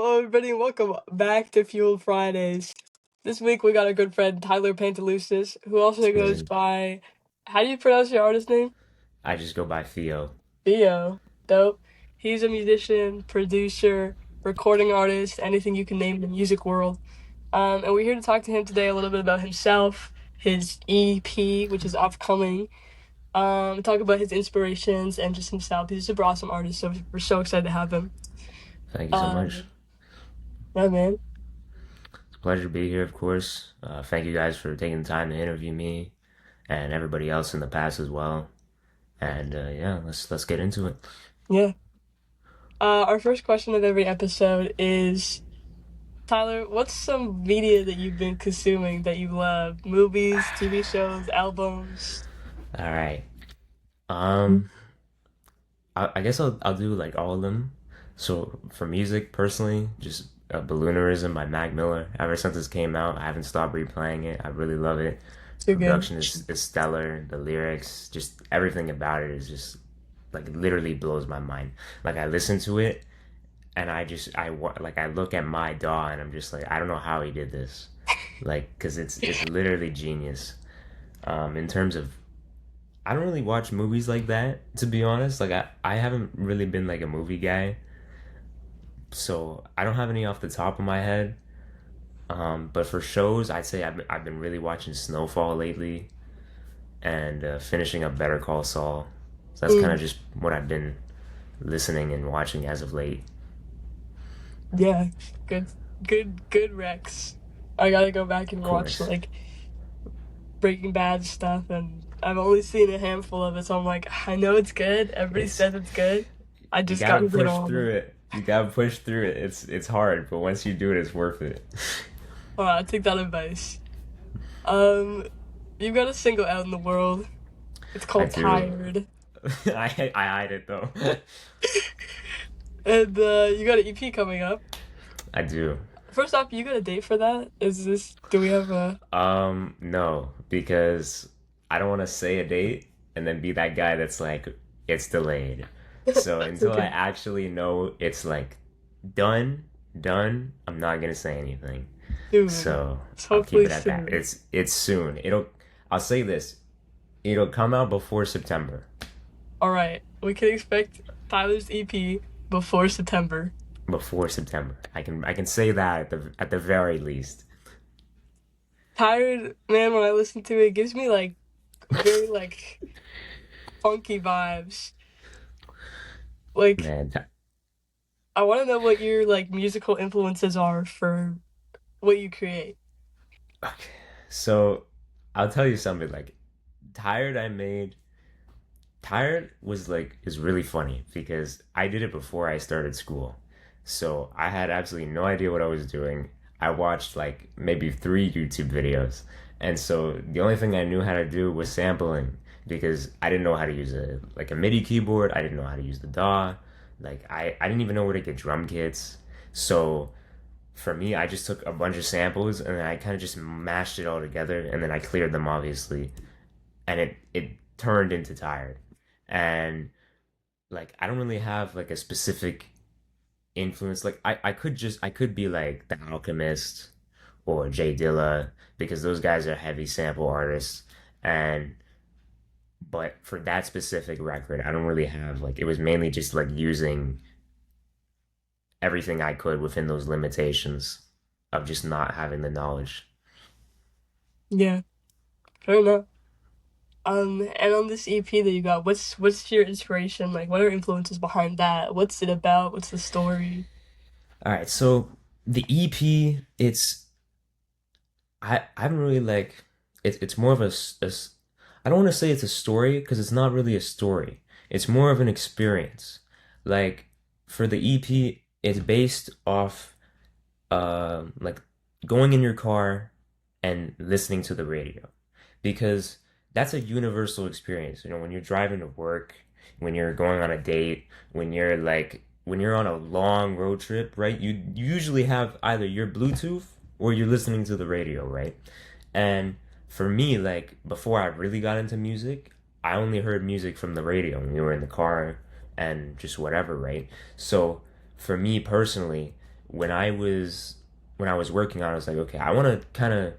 Hello, everybody, and welcome back to Fueled Fridays. This week we got our good friend Tyler Pantelousis, who also goes Good. by. How do you pronounce your artist name? I just go by Theo. Theo. Dope. He's a musician, producer, recording artist, anything you can name in the music world. And we're here to talk to him today a little bit about himself, his EP, which is upcoming. Talk about his inspirations and just himself. He's a super awesome artist, so we're so excited to have him. Thank you so much. Um, yeah, man. It's a pleasure to be here, of course. Thank you guys for taking the time to interview me and everybody else in the past as well. And yeah, let's get into it. Yeah. Our first question of every episode is, Tyler, what's some media that you've been consuming that you love? Movies, TV shows, albums? All right. Um, I guess I'll do like all of them. So for music, personally, just Balloonerism by Mac Miller. Ever since this came out, I haven't stopped replaying it. I really love it. Too good. Production is stellar. The lyrics, just everything about it is just like literally blows my mind. Like I listen to it and like I look at my DAW and I'm just like I don't know how he did this. Like cuz it's literally genius. In terms of I don't really watch movies like that to be honest. Like I haven't really been like a movie guy. So I don't have any off the top of my head. But for shows, I'd say I've been really watching Snowfall lately and finishing up Better Call Saul. So that's kind Mm, of just what I've been listening and watching as of late. yeah, good, good Rex. I gotta go back and Of watch course. like Breaking Bad stuff, and I've only seen a handful of it, so I'm like, I know it's good. Everybody It's says it's good. I you just gotta gotta get push on through it. it. You gotta push through it. It's hard, but once you do it, it's worth it. I take that advice. Um, you've got a single out in the world. It's I called do. Tired. I hide it though. And you got an EP coming up. I do. First off, you got a date for that? Do we have a, No, because I don't want to say a date and then be that guy that's like, it's delayed. So it's until I okay. actually know it's like done, done, I'm not gonna say anything. Soon. So It's I'll keep hopefully it at that. soon. It's soon. I'll say this. It'll come out before September. Alright, we can expect Tyler's EP before September. Before September. I can say that at the very least. Tired, man, when I listen to it, it gives me like very like funky vibes. Like, Man, I want to know what your like musical influences are for what you create. okay. So I'll tell you something like tired I made Tired was like is really funny because I did it before I started school. So I had absolutely no idea what I was doing. I watched like maybe three YouTube videos. And so the only thing I knew how to do was sampling because I didn't know how to use a MIDI keyboard. I didn't know how to use the DAW. Like I didn't even know where to get drum kits. So for me, I just took a bunch of samples and then I kind of just mashed it all together and then I cleared them obviously and it turned into Tired. And like I don't really have like a specific influence. Like I could be like The Alchemist or Jay Dilla because those guys are heavy sample artists and but for that specific record I don't really have like it was mainly just like using everything I could within those limitations of just not having the knowledge. Yeah, fair enough. And on this EP that you got, what's your inspiration? Like, what are influences behind that? What's it about? What's the story? All right, so the EP I haven't really like it's more of I don't want to say it's a story because it's not really a story. It's more of an experience. Like for the EP, it's based off like going in your car and listening to the radio because that's a universal experience. You know, when you're driving to work, when you're going on a date, when you're on a long road trip, right? You usually have either your Bluetooth or you're listening to the radio, right? And for me, like before I really got into music, I only heard music from the radio when we were in the car and just whatever, right? So for me personally, when I was working on it, I was like, okay, I want to kind of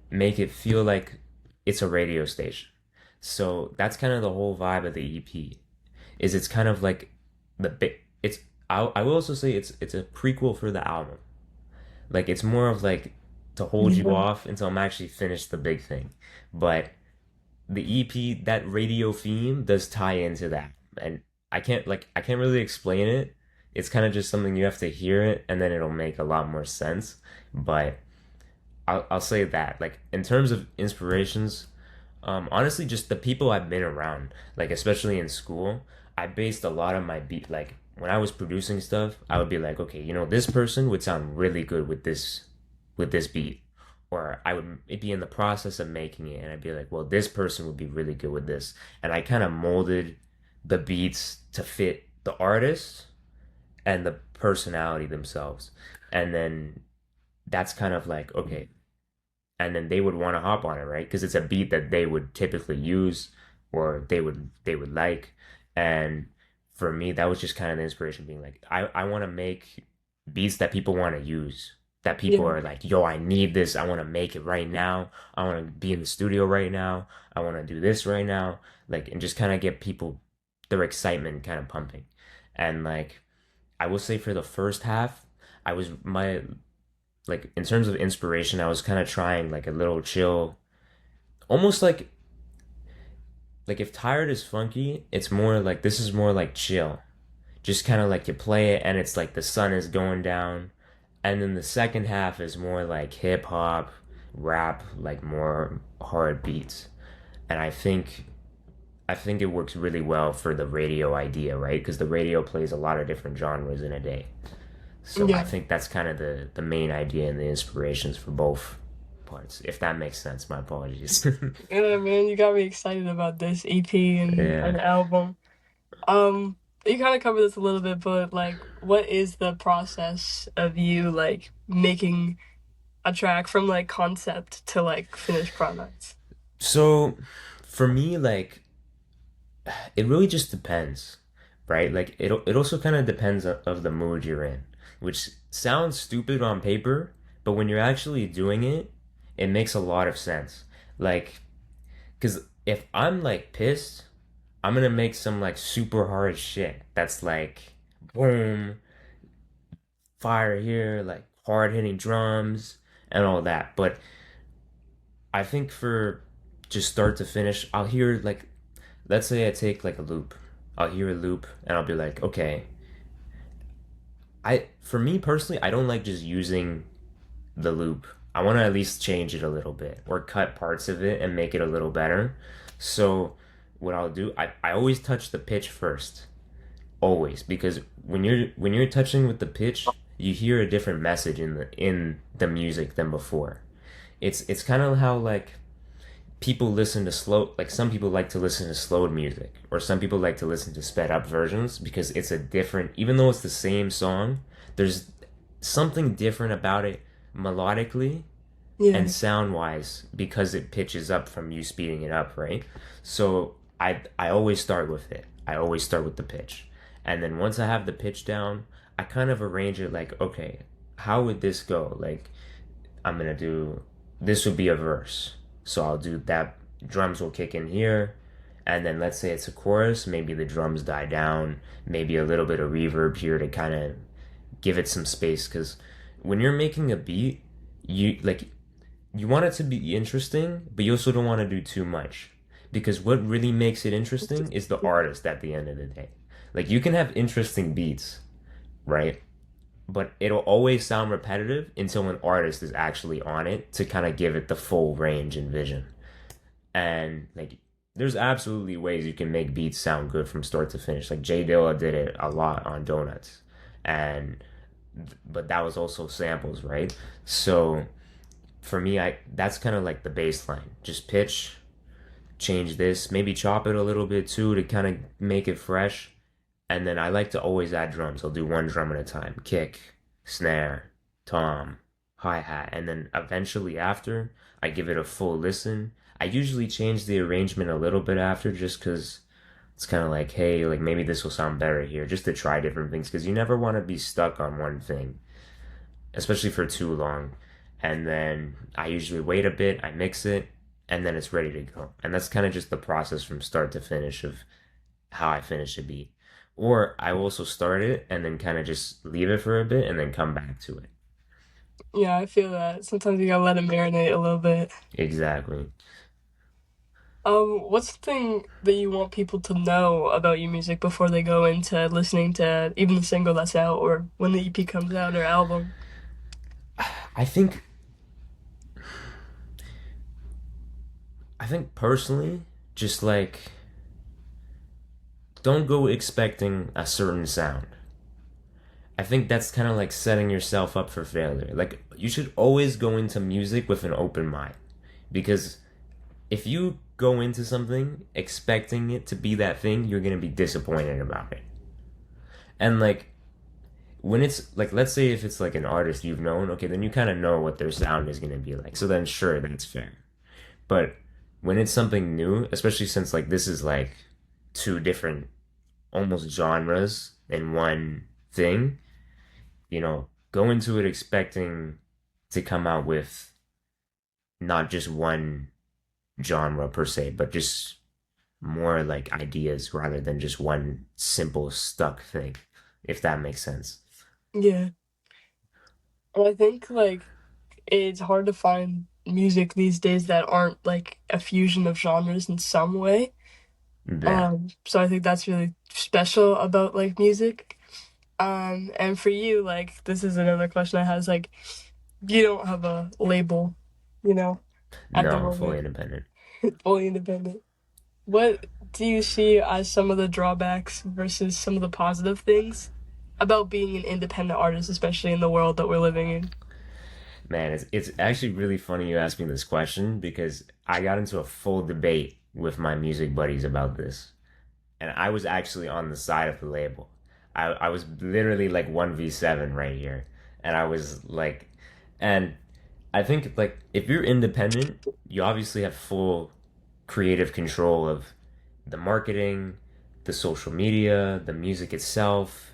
make it feel like it's a radio station. So that's kind of the whole vibe of the EP. Is it's kind of like the big. It's I will also say it's a prequel for the album. Like it's more of like to hold you Yeah. off until I'm actually finished the big thing. But the EP, that radio theme does tie into that. And I can't really explain it. It's kind of just something you have to hear it and then it'll make a lot more sense. But I'll say that like in terms of inspirations, honestly just the people I've been around, like especially in school, I based a lot of my beat like when I was producing stuff, I would be like, okay, this person would sound really good with this beat. Or I would be in the process of making it and I'd be like, well, this person would be really good with this. And I kind of molded the beats to fit the artist and the personality themselves. And then that's kind of like, okay. And then they would want to hop on it, right? Because it's a beat that they would typically use or they would like. And for me, that was just kind of the inspiration being like, I want to make beats that people want to use. That people Yeah. are like, yo, I need this. I want to make it right now. I want to be in the studio right now. I want to do this right now. Like, and just kind of get people their excitement kind of pumping. And like, I will say for the first half, I was my like in terms of inspiration, I was kind of trying like a little chill, almost like if tired is funky, it's more like this is more like chill. Just kind of like you play it and it's like the sun is going down. And then the second half is more like hip hop, rap, like more hard beats. And I think it works really well for the radio idea, right? Because the radio plays a lot of different genres in a day. So I Yeah. think that's kind of the main idea and the inspirations for both parts. If that makes sense, my apologies. Yeah, man, you got me excited about this EP and Yeah. an album. You kind of covered this a little bit, but like, what is the process of you like making a track from like concept to like finished product? So for me, like it really just depends, right? Like it also kind of depends of the mood you're in, which sounds stupid on paper, but when you're actually doing it, it makes a lot of sense. Like, because if I'm like pissed, I'm gonna make some like super hard shit that's like boom, fire here, like hard hitting drums and all that. But I think for just start to finish, I'll hear like let's say I take like a loop. I'll hear a loop and I'll be like, okay, I for me personally, I don't like just using the loop. I want to at least change it a little bit or cut parts of it and make it a little better. So what I'll do, I always touch the pitch first. Always, because when you're touching with the pitch, you hear a different message in the music than before. It's kind of how like people listen to slow like some people like to listen to slowed music or some people like to listen to sped up versions because it's a different even though it's the same song, there's something different about it melodically Yeah. and sound wise because it pitches up from you speeding it up, right? So I always start with it. I always start with the pitch. And then once I have the pitch down, I kind of arrange it like, okay, how would this go? Like I'm gonna do this would be a verse. So I'll do that drums will kick in here. And then let's say it's a chorus, maybe the drums die down, maybe a little bit of reverb here to kind of give it some space because when you're making a beat, you want it to be interesting, but you also don't want to do too much. Because what really makes it interesting is the artist at the end of the day. Like you can have interesting beats, right? But it'll always sound repetitive until an artist is actually on it to kind of give it the full range and vision. And like there's absolutely ways you can make beats sound good from start to finish. Like Jay Dilla did it a lot on Donuts. And but that was also samples, right? So for me, I that's kind of like the baseline. Just pitch, change this, maybe chop it a little bit too to kind of make it fresh. And then I like to always add drums. I'll do one drum at a time. Kick, snare, tom, hi-hat. And then eventually after, I give it a full listen. I usually change the arrangement a little bit after just because it's kind of like, hey, like maybe this will sound better here, just to try different things because you never want to be stuck on one thing. especially for too long. And then I usually wait a bit, I mix it, and then it's ready to go. And that's kind of just the process from start to finish of how I finish a beat. Or I will also start it and then kind of just leave it for a bit and then come back to it. Yeah, I feel that. Sometimes you gotta let it marinate a little bit. Exactly. What's the thing that you want people to know about your music before they go into listening to even the single that's out or when the EP comes out or album? I think I think personally, just like don't go expecting a certain sound. I think that's kind of like setting yourself up for failure. Like you should always go into music with an open mind because if you go into something expecting it to be that thing, you're going to be disappointed about it. And like when it's like let's say if it's like an artist you've known, okay, then you kind of know what their sound is going to be like. So then sure, that's fair. But when it's something new, especially since like this is like two different almost genres in one thing, go into it expecting to come out with not just one genre per se, but just more like ideas rather than just one simple stuck thing, if that makes sense. Yeah. And I think like it's hard to find music these days that aren't like a fusion of genres in some way. Yeah. So I think that's really special about like music. And for you, like this is another question I had is like you don't have a label, you know, at No, the I'm fully moment, independent. fully independent. What do you see as some of the drawbacks versus some of the positive things about being an independent artist, especially in the world that we're living in? Man, it's actually really funny you asked me this question because I got into a full debate with my music buddies about this. And I was actually on the side of the label. I was literally like 1v7 right here. And I was like, and I think like if you're independent, you obviously have full creative control of the marketing, the social media, the music itself,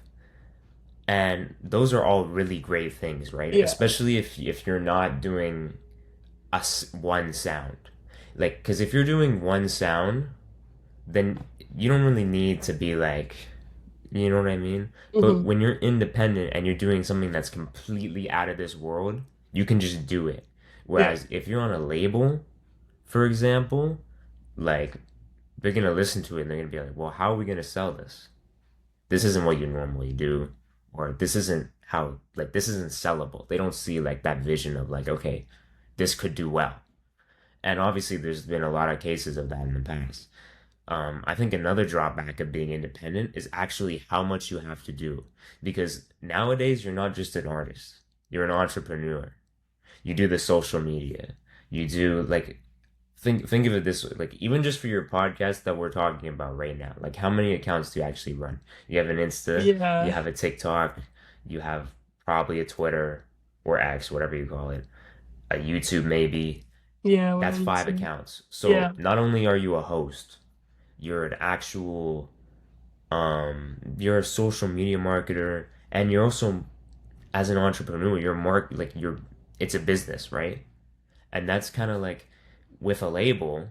and those are all really great things, right? Yeah, Especially if you're not doing one sound, like because if you're doing one sound, then you don't really need to be like, you know what I mean? But hmm, when you're independent and you're doing something that's completely out of this world, you can just do it. yeah, Whereas if you're on a label, for example, like they're gonna listen to it and they're gonna be like, well, how are we gonna sell this? This isn't what you normally do, or this isn't how, like, this isn't sellable. They don't see like that vision of like, okay, this could do well. And obviously, there's been a lot of cases of that in the past. I think another drawback of being independent is actually how much you have to do. Because nowadays, you're not just an artist, you're an entrepreneur. You do the social media. You do like think of it this way, like even just for your podcast that we're talking about right now, like how many accounts do you actually run? You have an Insta, you yeah, have a TikTok, you have probably a Twitter or X, whatever you call it, a YouTube maybe. yeah, That's five 100%. accounts. So Yeah, not only are you a host, you're an actual you're a social media marketer, and you're also as an entrepreneur, you're like you're it's a business, right? And that's kind of like with a label,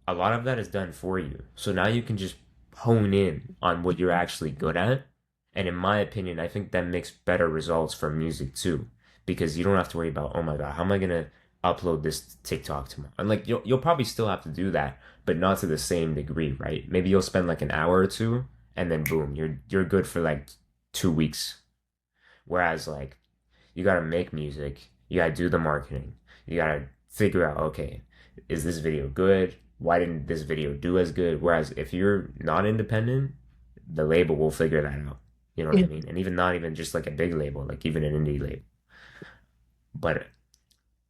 a lot of that is done for you. So now you can just hone in on what you're actually good at. And in my opinion, I think that makes better results for music too, because you don't have to worry about, oh my God, how am I gonna upload this TikTok tomorrow? And like you'll probably still have to do that, but not to the same degree, right? Maybe you'll spend like an hour or two, and then boom, you're good for like 2 weeks. Whereas like you gotta make music, you gotta do the marketing, you gotta figure out, okay, is this video good? Why didn't this video do as good? Whereas if you're not independent, the label will figure that out. You know what I yeah, mean? And even not even just like a big label, like even an indie label. But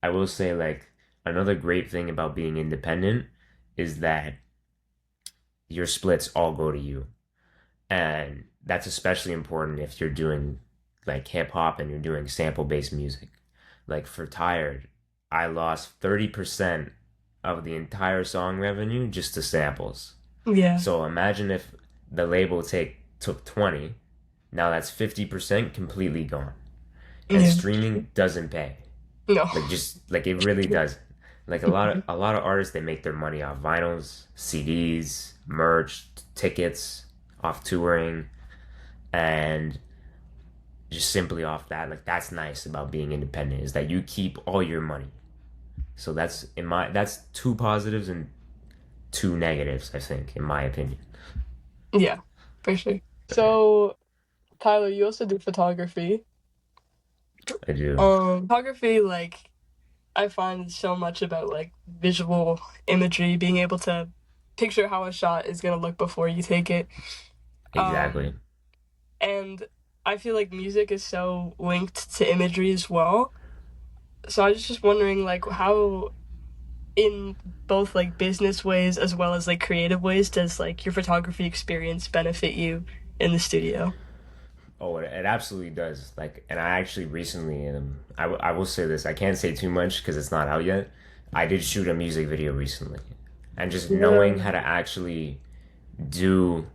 I will say like another great thing about being independent is that your splits all go to you. And that's especially important if you're doing like hip hop and you're doing sample based music. Like for Tired, I lost 30% of the entire song revenue just to samples. yeah, So imagine if the label took 20, now that's 50% completely gone. and Yeah. streaming doesn't pay. No. Like just like it really does. Like a lot of artists they make their money off vinyls, CDs, merch, tickets, off touring, and just simply off that. Like that's nice about being independent is that you keep all your money. So that's two positives and two negatives, I think, in my opinion. Yeah, for sure. So, Tyler, you also do photography. I do. Photography, like, I find so much about like visual imagery, being able to picture how a shot is gonna look before you take it. Exactly. Um, and I feel like music is so linked to imagery as well. So I was just wondering, like, how in both like business ways as well as like creative ways does like your photography experience benefit you in the studio? Oh, it absolutely does. Like, and I actually recently, I will say this. I can't say too much because it's not out yet. I did shoot a music video recently, and just knowing Yeah. how to actually do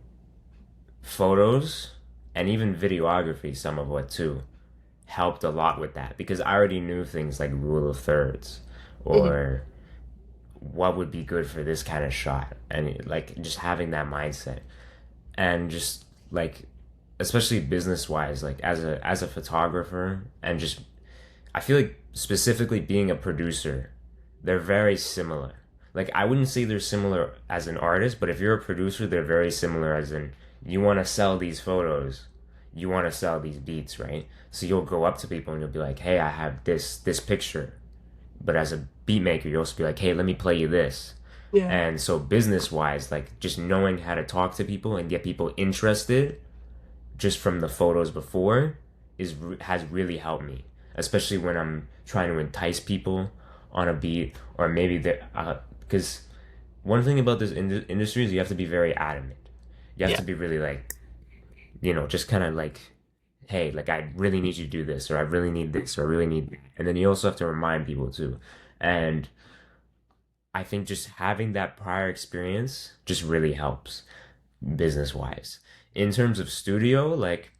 photos and even videography, some of what too, helped a lot with that because I already knew things like rule of thirds Mhm. or what would be good for this kind of shot, and like just having that mindset and just like especially business wise, like as a photographer and just I feel like specifically being a producer, they're very similar. Like I wouldn't say they're similar as an artist, but if you're a producer, they're very similar as in you want to sell these photos, you want to sell these beats, right? So you'll go up to people and you'll be like, "Hey, I have this picture." But as a beat maker, you'll also be like, "Hey, let me play you this." Yeah. And so business wise, like just knowing how to talk to people and get people interested just from the photos before is has really helped me, especially when I'm trying to entice people on a beat or maybe that because one thing about this industry is you have to be very adamant. You have Yeah. to be really like just kind of like hey like I really need you to do this or I really need this or I really need that. And then you also have to remind people too. And I think just having that prior experience just really helps business wise. In terms of studio, like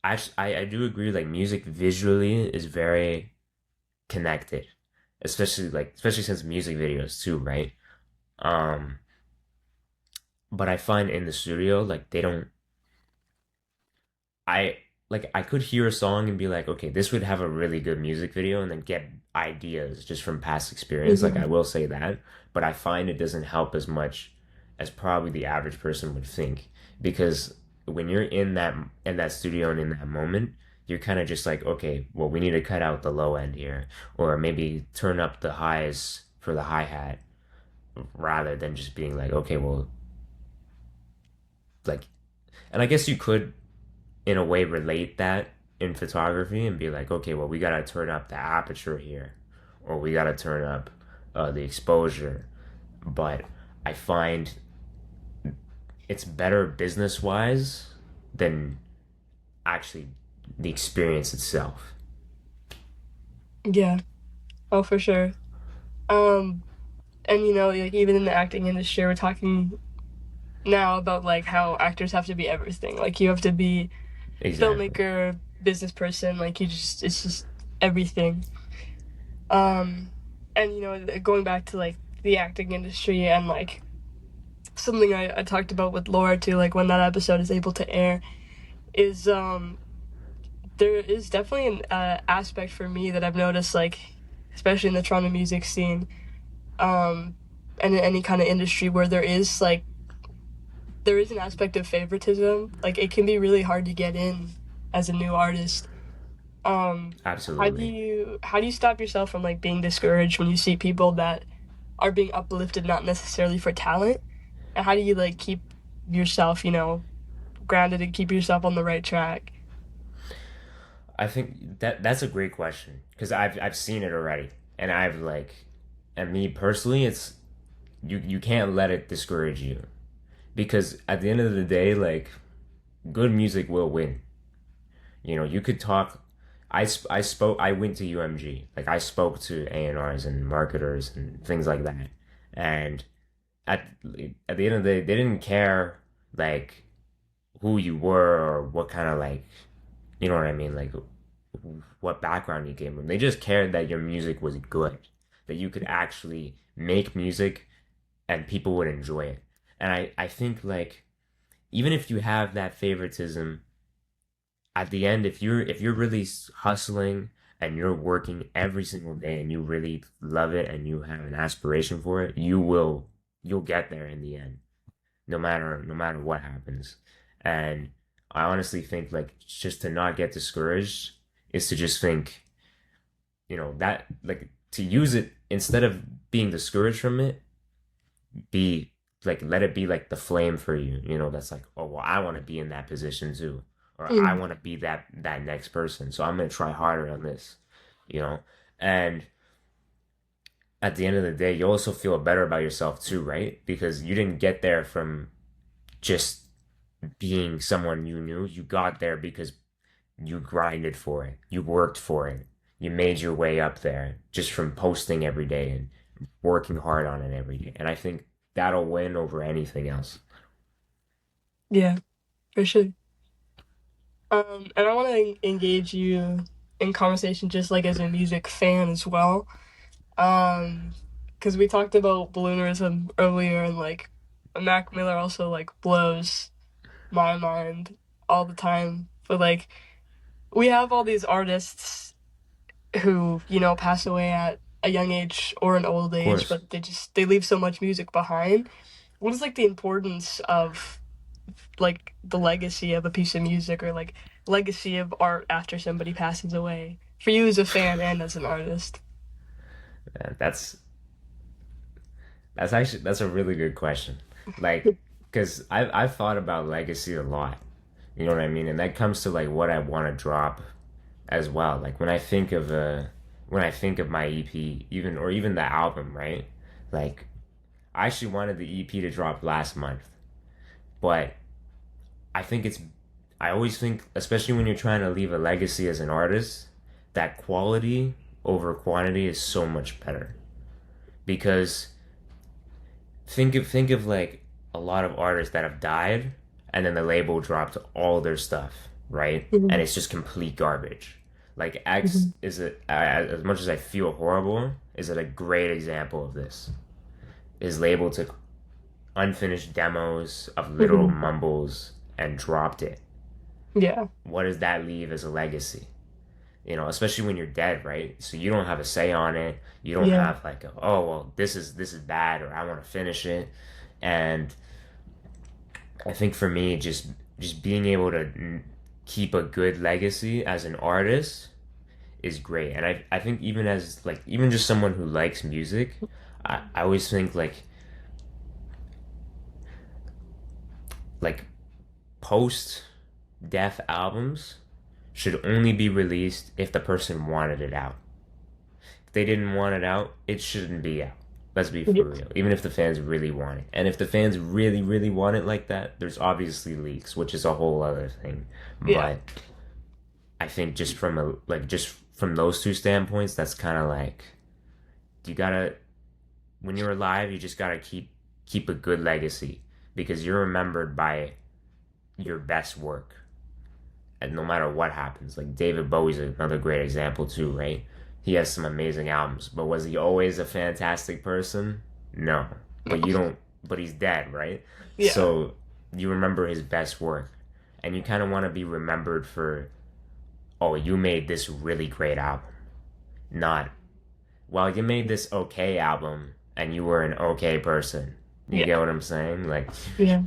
I do agree like music visually is very connected, especially since music videos too, right? Um, but I find in the studio like they don't I I could hear a song and be like, okay, this would have a really good music video and then get ideas just from past experience. Like I Mhm. will say that, but I find it doesn't help as much as probably the average person would think because when you're in that studio and in that moment, you're kind of just like, okay, well, we need to cut out the low end here or maybe turn up the highs for the hi-hat rather than just being like, okay, well, like and I guess you could in a way relate that in photography and be like, okay, well, we gotta turn up the aperture here, or we gotta turn up the exposure. But I find it's better business wise than actually the experience itself. Yeah. Oh, for sure. Um, and like even in the acting industry, we're talking now about like how actors have to be everything. Like you have to be Exactly. filmmaker, business person, like you just it's just everything. Um, and going back to like the acting industry and like something I talked about with Laura too, like when that episode is able to air, is there is definitely an aspect for me that I've noticed, like especially in the Toronto music scene, and in any kind of industry where there is an aspect of favoritism. Like it can be really hard to get in as a new artist. How do Absolutely. you stop yourself from like being discouraged when you see people that are being uplifted not necessarily for talent? And how do you like keep yourself, grounded and keep yourself on the right track? I think that's a great question because I've seen it already, and I've like, and me personally, it's you can't let it discourage you because at the end of the day, like good music will win. You could talk. I spoke. I went to UMG. Like I spoke to A&Rs and marketers and things like that. And at at the end of the day, they didn't care like who you were or what kind of like you know what I mean, like what background you came from. They just cared that your music was good, that you could actually make music and people would enjoy it. And I think like even if you have that favoritism, at the end, if you're really hustling and you're working every single day and you really love it and you have an aspiration for it, you'll get there in the end, no matter what happens. And I honestly think like just to not get discouraged is to just think, that like to use it instead of being discouraged from it, be like let it be like the flame for you, that's like, oh well, I want to be in that position too, or I Mm. want to be that next person, so I'm gonna try harder on this, you know and at the end of the day you also feel better about yourself too, right? Because you didn't get there from just being someone you knew. You got there because you grinded for it, you worked for it, you made your way up there just from posting every day and working hard on it every day. And I think that'll win over anything else. Yeah, for sure. And I want to engage you in conversation just like as a music fan as well. Um, because we talked about balloonerism earlier, and like Mac Miller also like blows my mind all the time. But like we have all these artists who, pass away at a young age or an old Of age, course. but they leave so much music behind. What is like the importance of like the legacy of a piece of music, or like legacy of art after somebody passes away for you as a fan and as an artist? And that's a really good question. Like, because I've thought about legacy a lot. You know what I mean? And that comes to like what I want to drop as well. Like when I think of my EP, even the album, right? Like I actually wanted the EP to drop last month, but I think I always think, especially when you're trying to leave a legacy as an artist, that quality over quantity is so much better. Because think of like a lot of artists that have died and then the label dropped all their stuff, right? And Mhm. it's just complete garbage. Like X Mhm. is it as much as I feel horrible, is it a great example of this? His label took unfinished demos of literal Mhm. mumbles and dropped it. Yeah. What does that leave as a legacy? Especially when you're dead, right? So you don't have a say on it. You don't Yeah. have like, oh well, this is bad, or I want to finish it. And I think for me, just being able to keep a good legacy as an artist is great. And I think even as like even just someone who likes music, I always think like post death albums should only be released if the person wanted it out. If they didn't want it out, it shouldn't be out. Let's be Yeah. for real. Even if the fans really want it. And if the fans really, really want it like that, there's obviously leaks, which is a whole other thing. Yeah. But I think just from those two standpoints, that's kind of like you gotta when you're alive, you just gotta keep a good legacy because you're remembered by your best work. And no matter what happens, like David Bowie's another great example too, right? He has some amazing albums, but was he always a fantastic person? No. No. But you don't but he's dead, right? Yeah. So you remember his best work. And you kind of want to be remembered for, oh, you made this really great album. Not, well, you made this okay album and you were an okay person. You Yeah. get what I'm saying? Like, Yeah.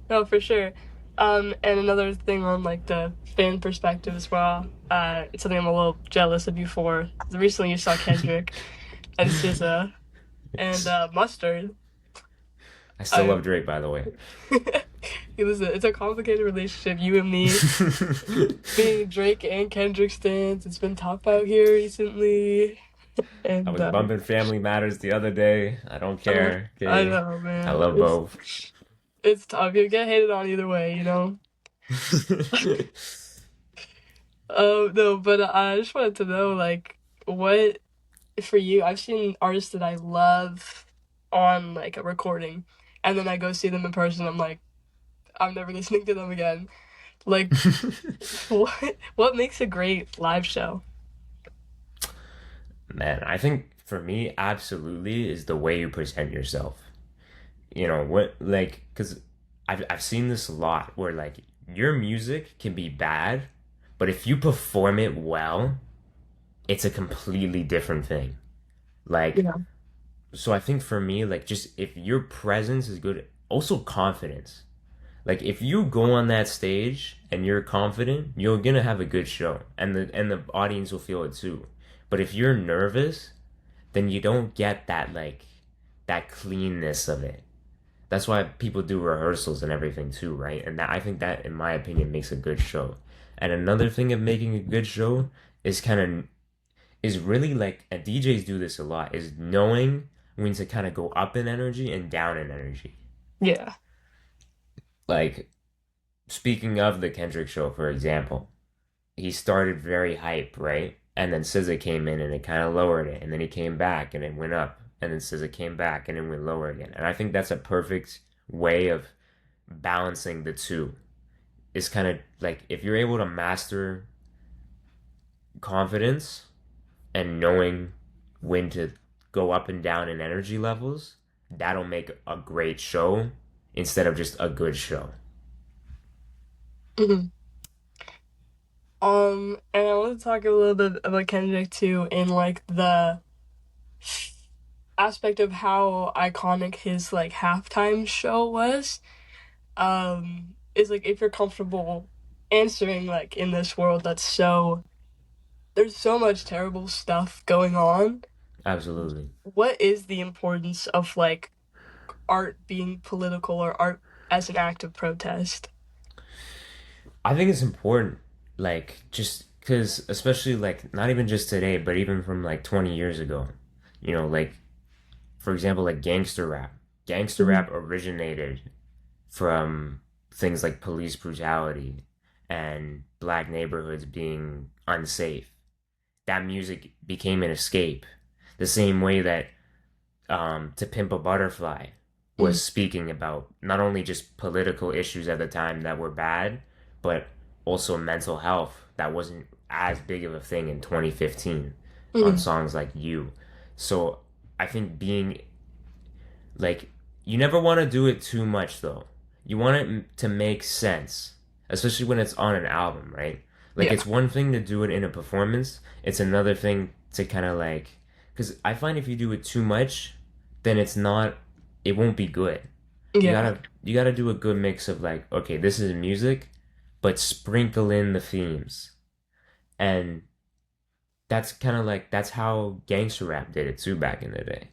No, for sure. And another thing on like the fan perspective as well. It's something I'm a little jealous of you for. Recently, you saw Kendrick and SZA and Mustard. I still I love Drake, by the way. Listen, it's a complicated relationship. You and me being Drake and Kendrick stans. It's been talked about here recently, I and was bumping Family Matters the other day. I don't uh, care. I Okay. know, I man. love both. It's tough. You get hated on either way, you know. No, but I just wanted to know, like, what for you? I've seen artists that I love on like a recording, and then I go see them in person. I'm like, I'm never listening to them again. Like, what makes a great live show? Man, I think for me, absolutely is the way you present yourself. You know what, like, because I've seen this a lot where like your music can be bad, but if you perform it well, it's a completely different thing. Like, Yeah. so I think for me, like, just if your presence is good, also confidence. Like, if you go on that stage and you're confident, you're gonna have a good show, and the audience will feel it too. But if you're nervous, then you don't get that like that cleanness of it. That's why people do rehearsals and everything too, right? And that I think that, in my opinion, makes a good show. And another thing of making a good show is kind of is really like, and DJs do this a lot, is knowing when to kind of go up in energy and down in energy. Yeah. Like, speaking of the Kendrick show, for example, he started very hype, right? And then SZA came in and it kind of lowered it, and then he came back and it went up, and then SZA came back and it went lower again. And I think that's a perfect way of balancing the two. It's kind of like if you're able to master confidence and knowing when to go up and down in energy levels, that'll make a great show instead of just a good show. hmm and I want to talk a little bit about Kendrick too, in like the aspect of how iconic his like halftime show was. Is like if you're comfortable answering like in this world that's so there's so much terrible stuff going on. Absolutely. What is the importance of like art being political or art as an act of protest? I think it's important, like, just because, especially, like, not even just today, but even from, like, 20 years ago, like, for example, like, gangster rap. Gangster Mhm. rap originated from things like police brutality and black neighborhoods being unsafe. That music became an escape. The same way that To Pimp a Butterfly Mhm. was speaking about not only just political issues at the time that were bad, but also mental health that wasn't as big of a thing in 2015 on Mhm. songs like You. So I think being like, you never want to do it too much though. You want it to make sense, especially when it's on an album, right? Like, Yeah. it's one thing to do it in a performance, it's another thing to kind of like, because I find if you do it too much, then it won't be good. You Yeah. gotta, you gotta do a good mix of like, okay, this is music, but sprinkle in the themes. And that's kind of like, that's how gangster rap did it too back in the day.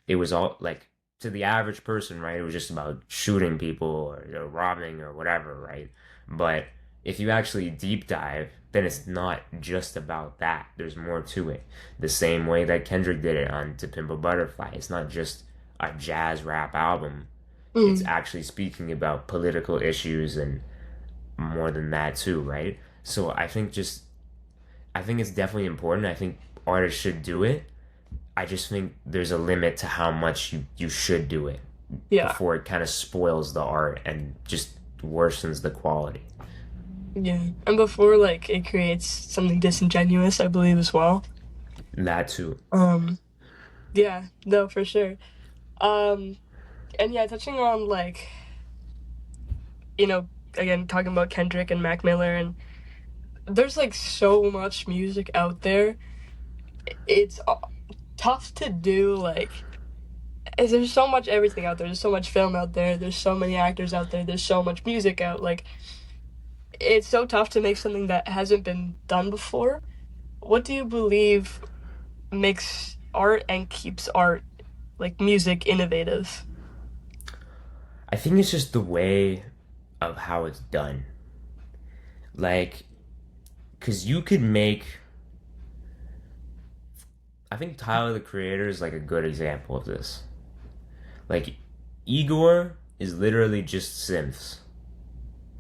It was all like, to the average person, right? It was just about shooting people or robbing or whatever, right? But if you actually deep dive, then it's not just about that. There's more to it. The same way that Kendrick did it on To Pimp a Butterfly. It's not just a jazz rap album. It's Mhm. actually speaking about political issues and more than that too, right? So I think it's definitely important. I think artists should do it. I just think there's a limit to how much you should do it Yeah. before it kind of spoils the art and just worsens the quality. Yeah. And before like it creates something disingenuous, I believe as well. That too. Um yeah, no, for sure. Um and yeah, touching on like, you know, again talking about Kendrick and Mac Miller, and there's like so much music out there. It's tough to do like there's so much everything out there. There's so much film out there. There's so many actors out there. There's so much music out. Like it's so tough to make something that hasn't been done before. What do you believe makes art and keeps art like music innovative? I think it's just the way of how it's done. Like, because you could make. I think Tyler the Creator is like a good example of this. Like, Igor is literally just synths.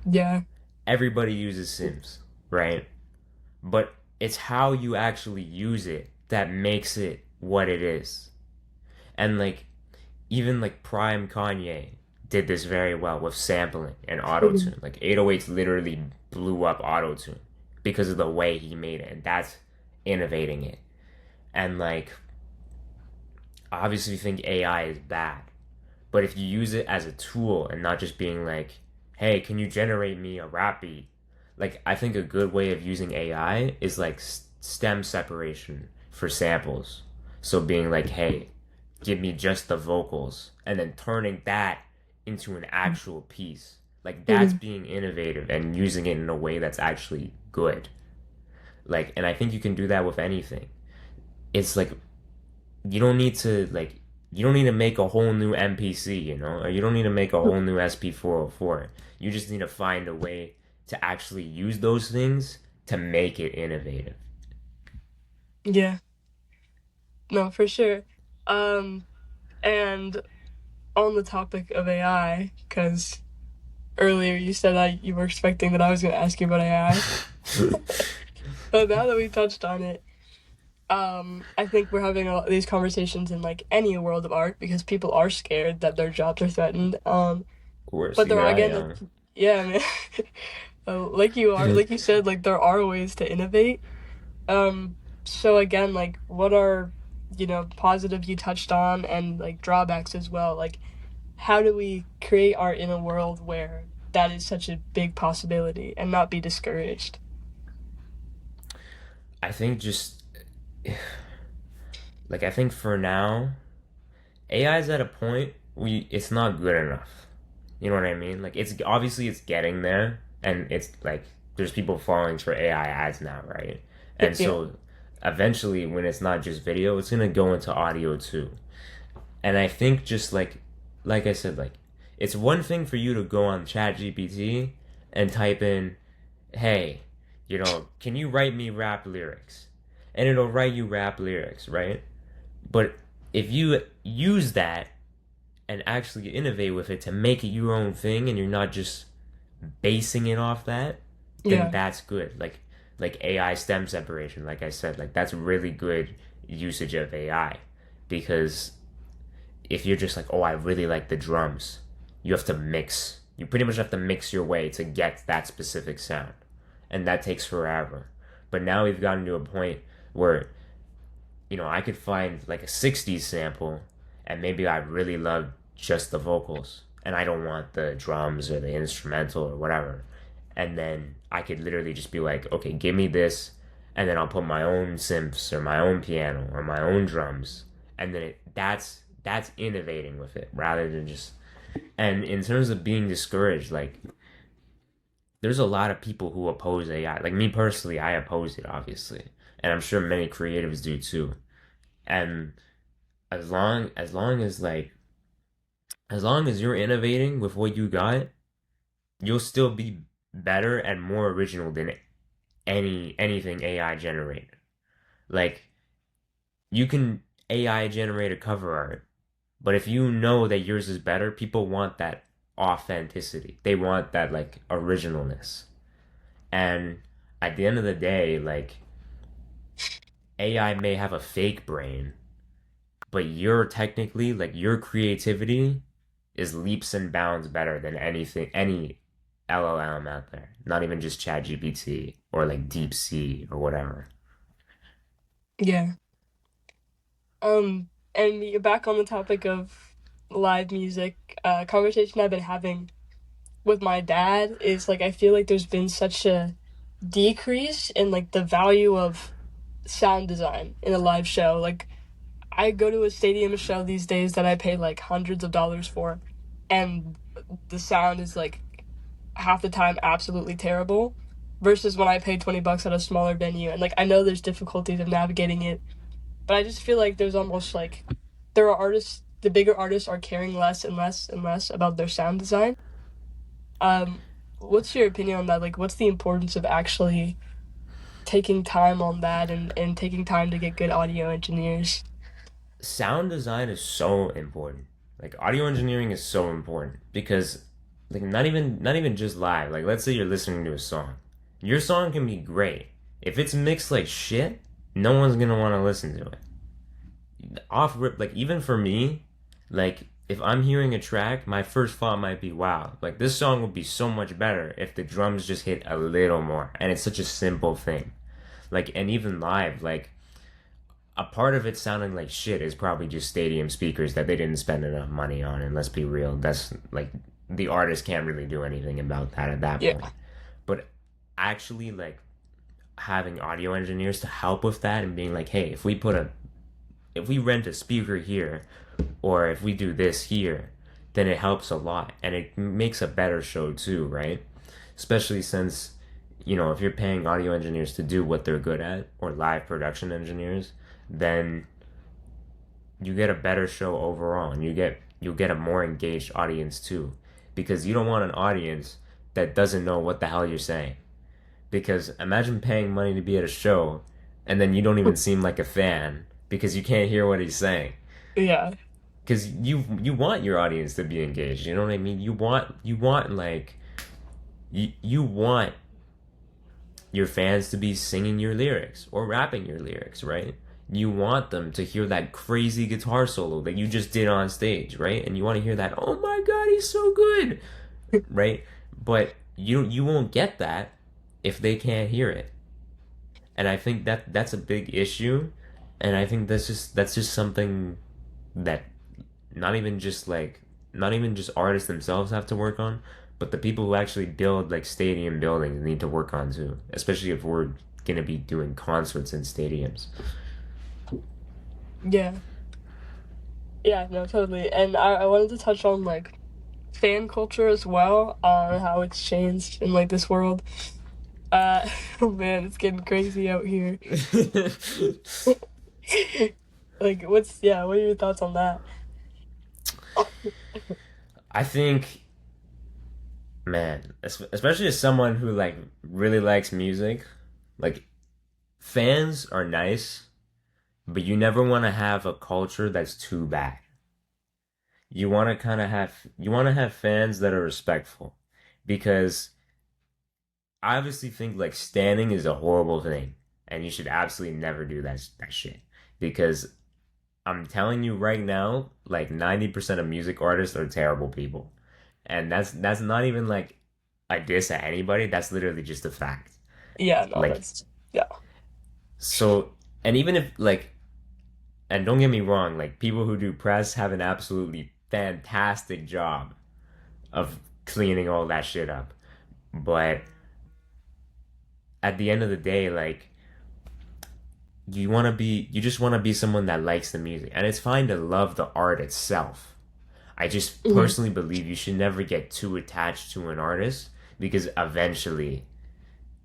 Yeah. Everybody uses synths, right? But it's how you actually use it that makes it what it is. And like, even like Prime Kanye did this very well with sampling and Mhm. auto-tune. Like 808s literally blew up auto-tune because of the way he made it, and that's innovating it. And like obviously you think AI is bad, but if you use it as a tool and not just being like, "Hey, can you generate me a rap beat?" Like I think a good way of using AI is like stem separation for samples. So being like, "Hey, give me just the vocals," and then turning that into an actual piece. Like that's Mhm. being innovative and using it in a way that's actually good. Like, and I think you can do that with anything. It's like you don't need to like you don't need to make a whole new MPC, you know, or you don't need to make a whole new SP404. You just need to find a way to actually use those things to make it innovative. Yeah, no, for sure. Um, and on the topic of AI, because earlier you said that you were expecting that I was going to ask you about AI, but now that we touched on it, I think we're having a lot of these conversations in like any world of art because people are scared that their jobs are threatened. Of course, But there here are I again, like, am. yeah, man, like you said, like there are ways to innovate. Um, so again, like, what are, positive you touched on and like drawbacks as well? Like, how do we create art in a world where that is such a big possibility and not be discouraged? I think just like I think for now, AI is at a point we it's not good enough. You know what I mean? Like it's obviously it's getting there, and it's like there's people falling for AI ads now, right? And Yeah, so eventually, when it's not just video, it's gonna go into audio too. And I think just like I said, like it's one thing for you to go on ChatGPT and type in, "Hey, can you write me rap lyrics?" And it'll write you rap lyrics, right? But if you use that and actually innovate with it to make it your own thing and you're not just basing it off that, then yeah, that's good. Like AI stem separation, like I said, like that's really good usage of AI because if you're just like, oh, I really like the drums, you have to mix. You pretty much have to mix your way to get that specific sound, and that takes forever. But now we've gotten to a point where I could find like a 60s sample and maybe I really love just the vocals and I don't want the drums or the instrumental or whatever. And then I could literally just be like, okay, give me this, and then I'll put my own synths or my own piano or my own drums. And then that's innovating with it rather than just. And in terms of being discouraged, like there's a lot of people who oppose AI. Like me personally, I oppose it obviously, and I'm sure many creatives do too. And as long as you're innovating with what you got, you'll still be better and more original than anything AI generated. Like you can AI generate a cover art, but if you know that yours is better, people want that authenticity. They want that like originalness. And at the end of the day, like AI may have a fake brain, but your creativity is leaps and bounds better than any LLM out there. Not even just ChatGPT or like DeepSea or whatever. yeah. And back on the topic of live music, conversation I've been having with my dad is like I feel like there's been such a decrease in like the value of sound design in a live show. Like I go to a stadium show these days that I pay like hundreds of dollars for, and the sound is like half the time absolutely terrible versus when I paid 20 bucks at a smaller venue. And like I know there's difficulties of navigating it, but I just feel like there's almost like there are artists, the bigger artists are caring less and less and less about their sound design. Um, what's your opinion on that? Like, what's the importance of actually taking time on that and taking time to get good audio engineers? Sound design is so important. Like audio engineering is so important because like not even just live. Like let's say you're listening to a song. Your song can be great. If it's mixed like shit, no one's gonna want to listen to it. Off rip, like even for me, like if I'm hearing a track, my first thought might be, wow, like this song would be so much better if the drums just hit a little more. And it's such a simple thing. Like, and even live, like, a part of it sounding like shit is probably just stadium speakers that they didn't spend enough money on. And let's be real, that's like, the artist can't really do anything about that at that Yeah. point. But actually, like, having audio engineers to help with that and being like, hey, if we rent a speaker here or if we do this here, then it helps a lot and it makes a better show too, right? Especially since, if you're paying audio engineers to do what they're good at or live production engineers, then you get a better show overall and you'll get a more engaged audience too. Because you don't want an audience that doesn't know what the hell you're saying. Because imagine paying money to be at a show and then you don't even seem like a fan because you can't hear what he's saying. Yeah. Because you want your audience to be engaged. You know what I mean? You want like you want your fans to be singing your lyrics or rapping your lyrics, right? You want them to hear that crazy guitar solo that you just did on stage, right? And you want to hear that, oh my god, he's so good, right? But you won't get that if they can't hear it. And I think that's a big issue, and I think that's just something that not even just artists themselves have to work on, but the people who actually build like stadium buildings need to work on too, especially if we're gonna be doing concerts in stadiums. Yeah. Yeah, no, totally. And I wanted to touch on like fan culture as well, how it's changed in like this world. Oh man, it's getting crazy out here. Like, what are your thoughts on that? I think, man, especially as someone who like really likes music, like fans are nice, but you never want to have a culture that's too bad. You want to have fans that are respectful because I obviously think like standing is a horrible thing and you should absolutely never do that shit because I'm telling you right now, like 90% of music artists are terrible people. And that's not even like a diss at anybody, that's literally just a fact. Yeah, no, Like, that's yeah. so, and even if like, and don't get me wrong, like people who do press have an absolutely fantastic job of cleaning all that shit up. But at the end of the day, like you just want to be someone that likes the music. And it's fine to love the art itself. I just Mhm. personally believe you should never get too attached to an artist because eventually,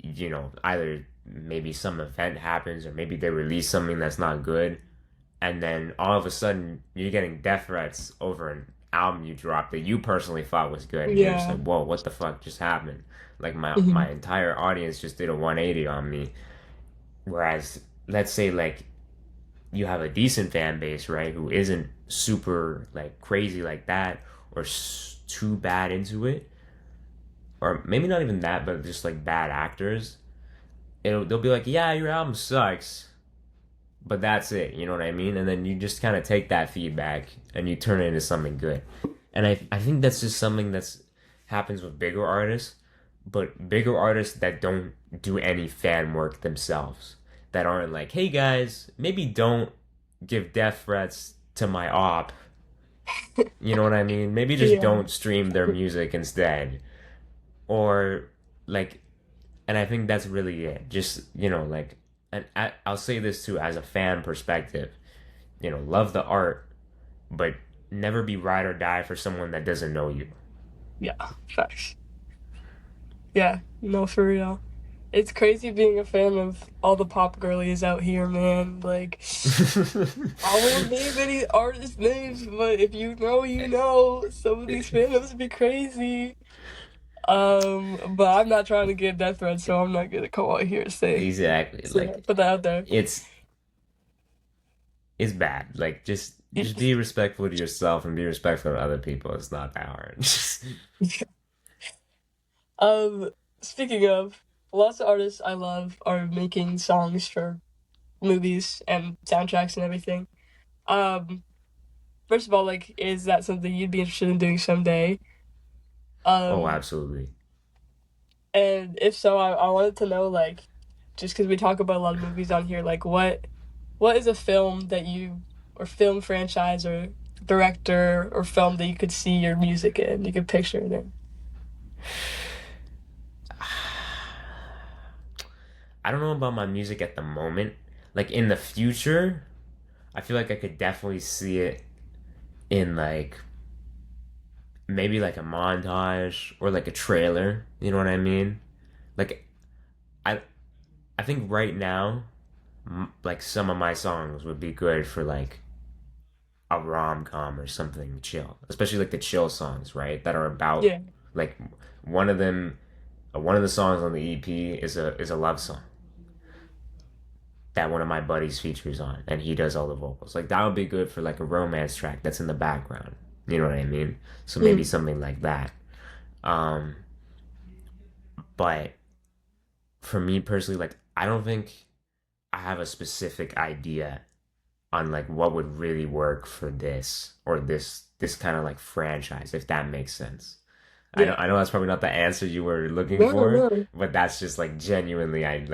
either maybe some event happens or maybe they release something that's not good and then all of a sudden you're getting death threats over an album you dropped that you personally thought was good and you're just Yeah. like, whoa, what the fuck just happened? Like my Mhm. entire audience just did a 180 on me. Whereas let's say like you have a decent fan base, right, who isn't super like crazy like that or too bad into it, or maybe not even that, but just like bad actors. They'll be like, yeah, your album sucks, but that's it. You know what I mean? And then you just kind of take that feedback and you turn it into something good. And I think that's just something that's happens with bigger artists, but bigger artists that don't do any fan work themselves, that aren't like, hey guys, maybe don't give death threats to my op. You know what I mean? Maybe just Yeah. don't stream their music instead. Or like, and I think that's really it. Just, like, and I'll say this too as a fan perspective, love the art, but never be ride or die for someone that doesn't know you. Yeah. Facts. Yeah. No, for real. It's crazy being a fan of all the pop girlies out here, man. Like, I won't name any artist names, but if you know, you know. Some of these fandoms be crazy. But I'm not trying to get death threats, so I'm not gonna come out here and Exactly. Like put that out there. it's it's bad. Like just be respectful to yourself and be respectful to other people. It's not that hard. Um, Speaking of, lots of artists I love are making songs for movies and soundtracks and everything. Um, first of all, like, is that something you'd be interested in doing someday? Oh, Um, absolutely. and if so, I wanted to know, like, just because we talk about a lot of movies on here, like, what is a film that you, or film franchise, or director, or film that you could see your music in, you could picture it in? I don't know about my music at the moment. Like in the future, I feel like I could definitely see it in like maybe like a montage or like a trailer. You know what I mean? Like I I think right now, like some of my songs would be good for like a rom com or something chill, especially like the chill songs, right? That are about Yeah. like one of them. One of the songs on the EP is a love song that one of my buddies features on, and he does all the vocals. Like that would be good for like a romance track that's in the background. You know what I mean? So maybe Mhm. something like that. Um, but for me personally, like I don't think I have a specific idea on like what would really work for this or this kind of like franchise, if that makes sense. Yeah. I know that's probably not the answer you were looking No, for, no. but that's just like genuinely I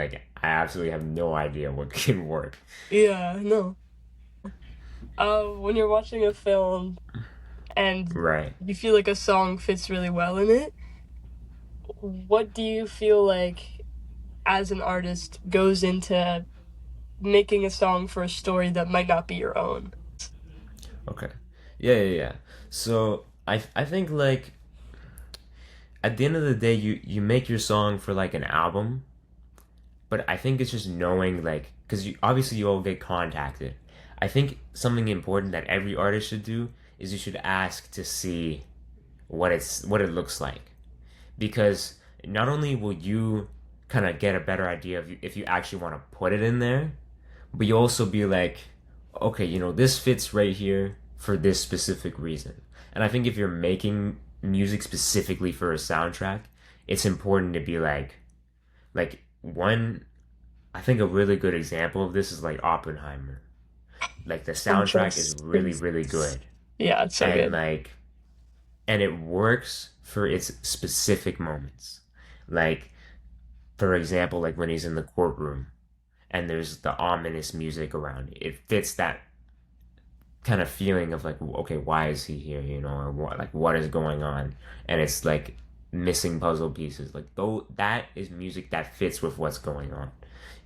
absolutely have no idea what can work. Yeah, no. When you're watching a film and Right. you feel like a song fits really well in it, what do you feel like as an artist goes into making a song for a story that might not be your own? Okay. Yeah. So I think like at the end of the day you make your song for like an album, but I think it's just knowing like because you obviously you all get contacted. I think something important that every artist should do is you should ask to see what it looks like because not only will you kind of get a better idea of if you actually want to put it in there, but you also be like, okay, you know, this fits right here for this specific reason. And I think if you're making music specifically for a soundtrack, it's important to be like one. I think a really good example of this is like Oppenheimer. Like the soundtrack is Interest really is, really good, yeah, it's so and good. like and it works for its specific moments. Like for example, like when he's in the courtroom and there's the ominous music around it fits that kind of feeling of like okay why is he here, you know, or what is going on, and it's like missing puzzle pieces, like though that is music that fits with what's going on,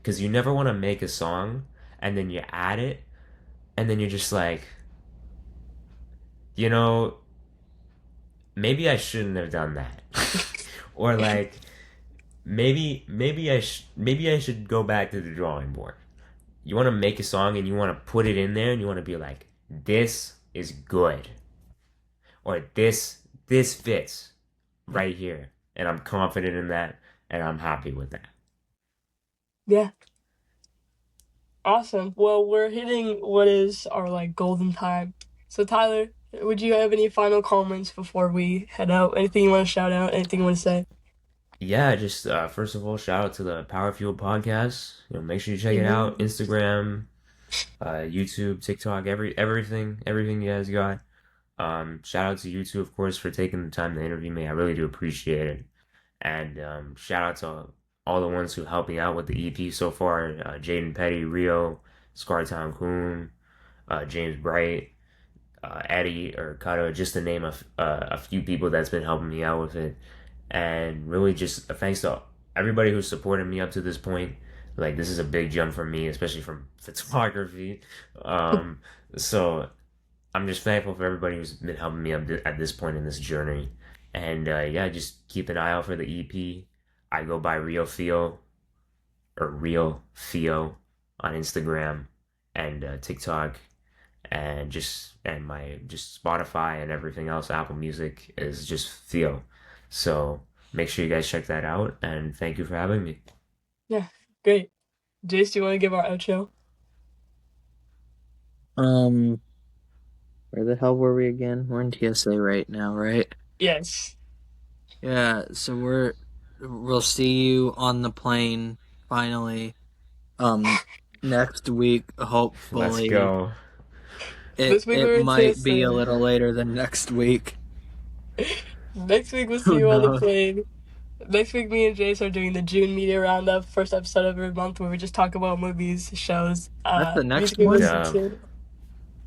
because you never want to make a song and then you add it and then you're just like, you know, maybe I shouldn't have done that. Or like maybe I should go back to the drawing board. You want to make a song and you want to put it in there and you want to be like, this is good, or this fits right here, and I'm confident in that, and I'm happy with that. Yeah. Awesome. Well, we're hitting what is our like golden time. So Tyler, would you have any final comments before we head out? Anything you want to shout out? Anything you want to say? Yeah, just first of all, shout out to the Powerfueled podcast. You know, make sure you check it out. Yeah. Instagram, YouTube, TikTok, everything you guys got. Shout out to you two, of course, for taking the time to interview me. I really do appreciate it. And shout out to all the ones who helped me out with the EP so far: Jaden Petty, Rio, Scartown Coon, James Bright, Eddie or Kato, just to name a few people that's been helping me out with it. And really, just thanks to everybody who's supported me up to this point. Like this is a big jump for me, especially from photography. Um, so I'm just thankful for everybody who's been helping me up at this point in this journey. And yeah, just keep an eye out for the EP. I go by Real Theo or Real Theo on Instagram and TikTok, and my just Spotify and everything else. Apple Music is just Theo. So make sure you guys check that out. And thank you for having me. Yeah. Great. Jace, do you want to give our outro? Um, where the hell were we again? We're in TSA right now, right? Yes. Yeah, so we'll see you on the plane finally. Um, next week, Let's hopefully. go. This week we It were in might be a TSA. little later than next week. Next week we'll see Who you on the knows? plane. Next week, me and Jace are doing the June Media Roundup, first episode of every month, where we just talk about movies, shows, That's the next music we one? listen Dub. to.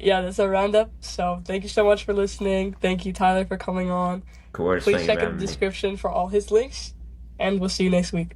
Yeah, that's our roundup. So thank you so much for listening. Thank you, Tyler, for coming on. Of course, Please thank you check for in the having me. description for all his links, and we'll see you next week.